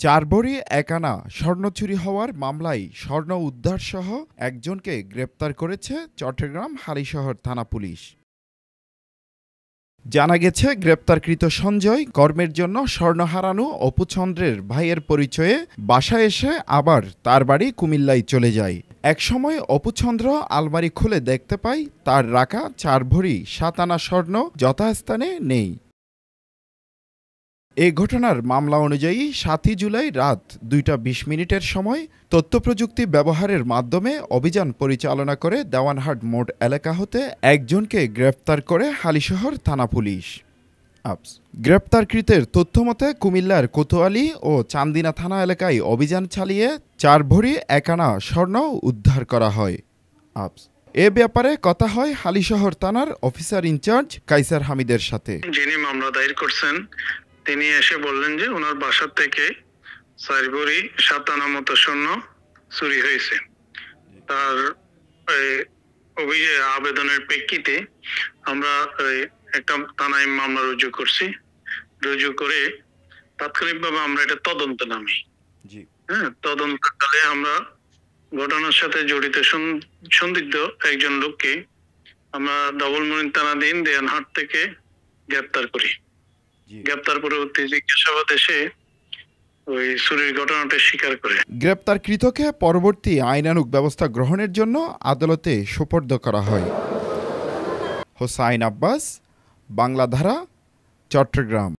৪ ভরি ১ আনা স্বর্ণ চুরি হওয়ার মামলায় স্বর্ণ উদ্ধারসহ একজনকে গ্রেপ্তার করেছে চট্টগ্রাম হালিশহর থানা পুলিশ। জানা গেছে, গ্রেপ্তারকৃত সঞ্জয় কর্মের জন্য স্বর্ণ হারানো অপু চন্দ্রের ভাইয়ের পরিচয়ে বাসায় এসে আবার তার বাড়ি কুমিল্লায় চলে যায়। একসময় অপু চন্দ্র আলমারি খুলে দেখতে পায় তার রাখা ৪ ভরি ৭ আনা স্বর্ণ যথাস্থানে নেই। এ ঘটনার মামলা অনুযায়ী ৭ই জুলাই রাত ২টা ২০ মিনিটের সময় তথ্যপ্রযুক্তি ব্যবহারের মাধ্যমে অভিযান পরিচালনা করে দেওয়ানহাট মোড় এলাকা হতে একজনকে গ্রেপ্তার করে হালিশহর থানা পুলিশ। গ্রেপ্তারকৃতের তথ্যমতে কুমিল্লার কোতোয়ালি ও চান্দিনা থানা এলাকায় অভিযান চালিয়ে ৪ ভরি ১ আনা স্বর্ণ উদ্ধার করা হয়। এ ব্যাপারে কথা হয় হালিশহর থানার অফিসার ইনচার্জ কাইসার হামিদের সাথে। যিনি মামলা দায়ের করছেন তিনি এসে বললেন যে ওনার বাসা থেকে ৪ ভরি ৭ আনা মতো স্বর্ণ চুরি হয়েছে। তার আবেদনের প্রেক্ষিতে আমরা একটা থানায় মামলা রুজু করছি। রুজু করে তাৎক্ষণিকভাবে আমরা এটা তদন্তে নামি। তদন্তকালে আমরা ঘটনার সাথে জড়িত সন্দিগ্ধ একজন লোককে আমরা ডবল মরিন থানাধীন দেওয়ানহাট থেকে গ্রেপ্তার করি। গ্রেপ্তার পরবর্তী জিজ্ঞাসাবাদে সে ওই চুরির ঘটনাটা স্বীকার করে। গ্রেপ্তারকৃতকে পরবর্তী আইনানুগ ব্যবস্থা গ্রহণের জন্য আদালতে সোপর্দ করা হয়। হোসাইন আব্বাস, বাংলাধারা, চট্টগ্রাম।